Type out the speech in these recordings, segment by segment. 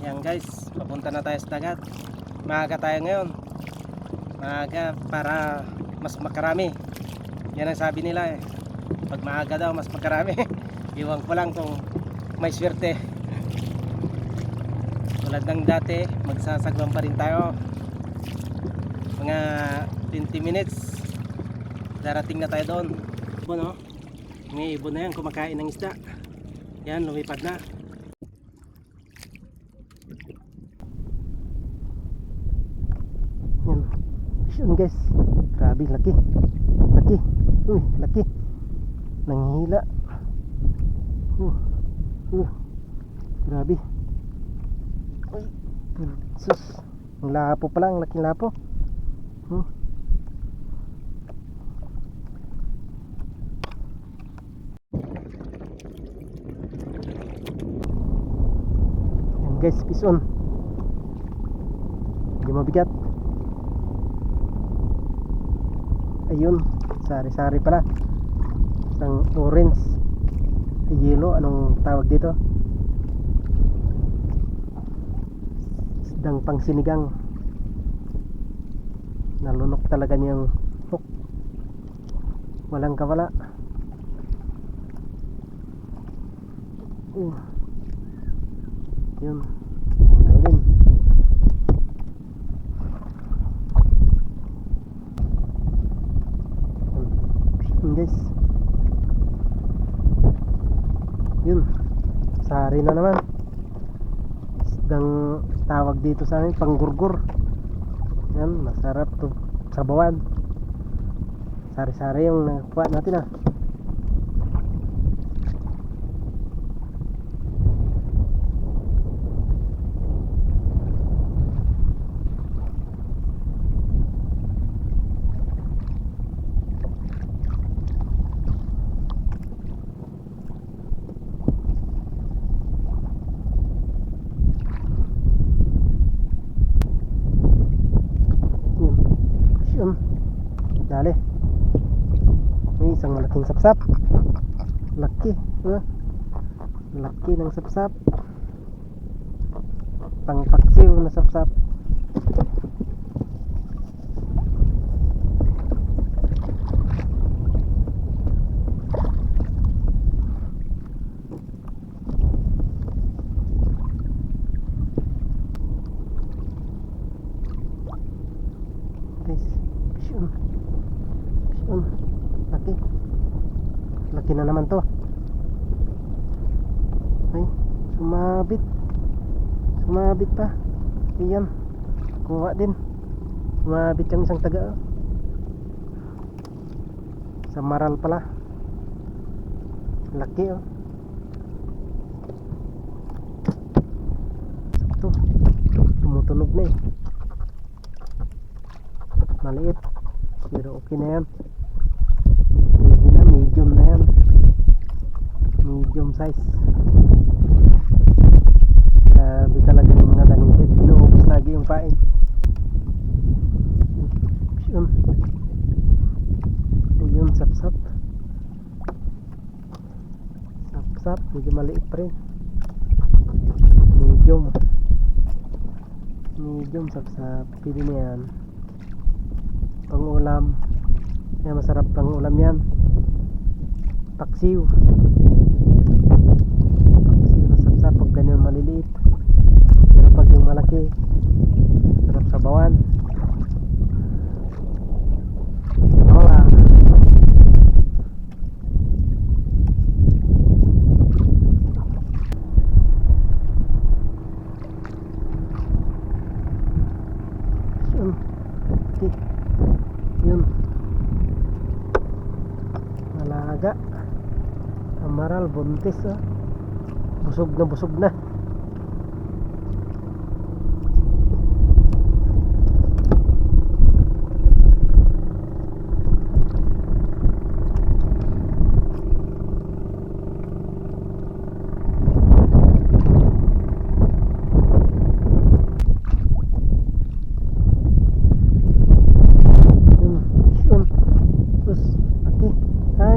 Yan guys, papunta na tayo sa dagat. Maaga tayo ngayon. Maaga para mas makarami. Yan ang sabi nila eh. Pag maaga daw mas makarami. Iwan ko lang kung may swerte. Tulad ng dati, magsasagwang pa rin tayo. Mga 20 minutes darating na tayo doon. Ibon oh. May ibon na yan kumakain ng isda. Yan, lumipad na. Yan. Yun guys. Grabe, laki. Laki. Uy, laki. Nanghihila. Grabe. Uy, sus. Ang lapo pa lang, laking lapo. Yan guys, pison. Hindi mabigat. Ayun, sari-sari pala. Isang orange, yellow, anong tawag dito? Isdang pang sinigang. Nalunok talaga niyang hook. Walang kawala. Yun, tanggal din. Guys, yun, sari na naman. Isdang tawag dito sa amin, panggurgur. Yan, masarap to sabawan. Sari-sari yung nakuha natin ah. Dali. May isang malaking sapsap. Laki. Laki ng sapsap. Pangpaksiw na sapsap. Guys, laki. Laki na naman to. Ay, sumabit. Sumabit pa. Ayan, kuha din. Sumabit yung isang taga. Sa maral pala. Laki oh. Ito, tumutunog na eh. Maliit, pero okay na yan. Medium na yan. Medium size. Grabe talaga yung mga daningkit. Inuubos lagi yung pain. Ayun, sapsap. Sapsap, medyo maliit pa rin. Medium sapsap. Pili na yan. Pang-ulam. Yan, masarap pang-ulam yan. Paksiw. Paksiw na sapsap pag ganyan maliliit. Pero pag yung malaki, sarap sabawan. Wala. Yun. Malaga. Amaral, buntis ah. Busog na busog na.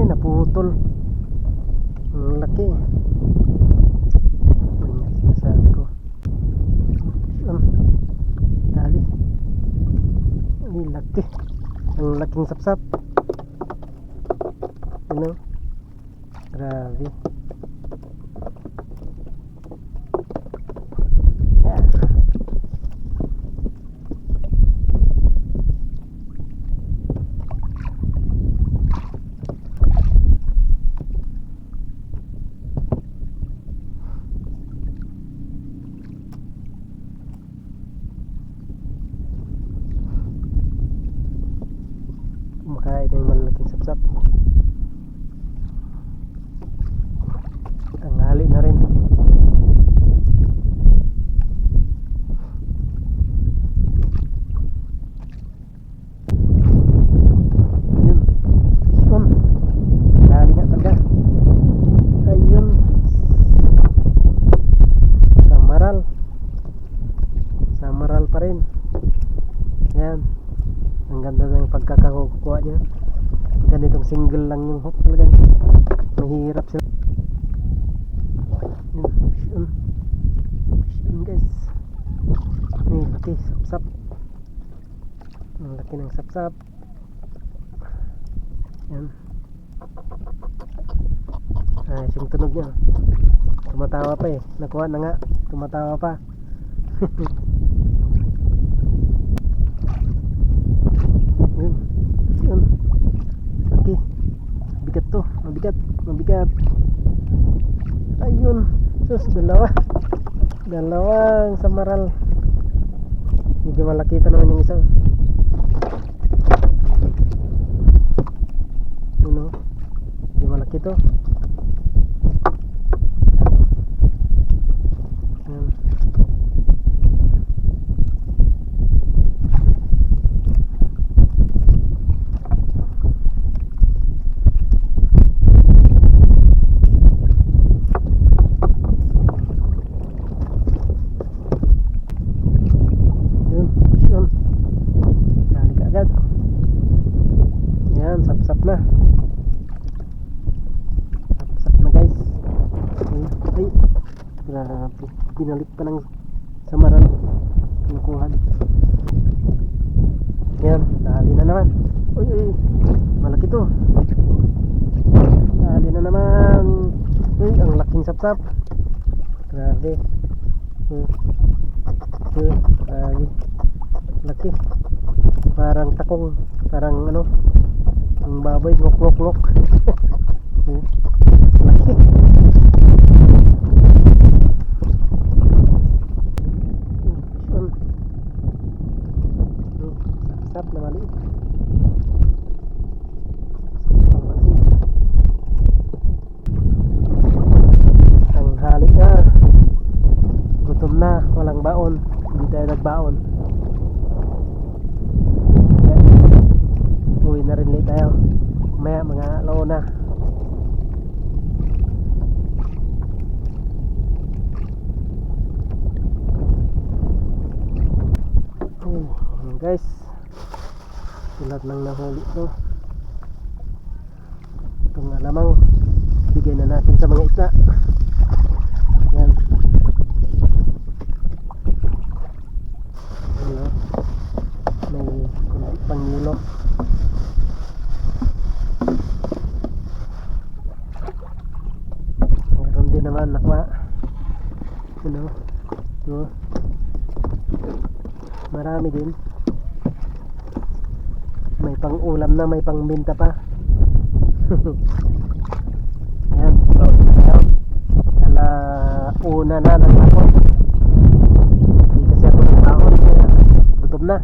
Naputol. Ang laki. laki. Ang laking sapsap. Ano? Grabe. Kumakain na yung malalaking sapsap. Tanghali na rin. Yun. Yun. Tanghali nga talaga. Ayun. Samaral. Samaral pa rin. Yan. Ang ganda ng pagkakakuha niya. Ganitong single lang yung hook talaga. Mahirap sila. Yun guys. May laki sapsap. Ang laki ng sapsap. Yan. Ay, yung tunog niya. Tumatawa pa eh. Nakuha na nga. Tumatawa pa. Yun. Yun. Okay. Bigat to. Mabigat. Mabigat. Ayun. Sus, dalawa. Dalawang samaral. Medyo malaki pa naman yung isa. Yun o. Medyo malaki to. Yan. Yan, sapsap na. Sapsap na guys. Ay, grabe. Binalik pa ng samaran. Kinukuhan. Yan, dali na naman. Uy, uy, malaki to. Dali na naman. Uy, ang laking sapsap. Grabe. Grabe. Laki. Parang takong. Parang ano, ang baboy, ngok ngok ngok. Laki. Sapsap na maliit. Tanghali na. Gutom na, walang baon. Hindi tayo nagbaon. Uwi na rin late tayo. Maya mga alaw na. Guys, tulad ng nahuli to. Itong alamang bigay na natin sa mga isda. Yan. Ano, may kunti pang yelo. Meron din naman nakuha. Ano, no? Marami din. May pang ulam na, may pang binta pa. Yan, una na ng hapon. Hindi kasi ako ng baon, kaya gutom na.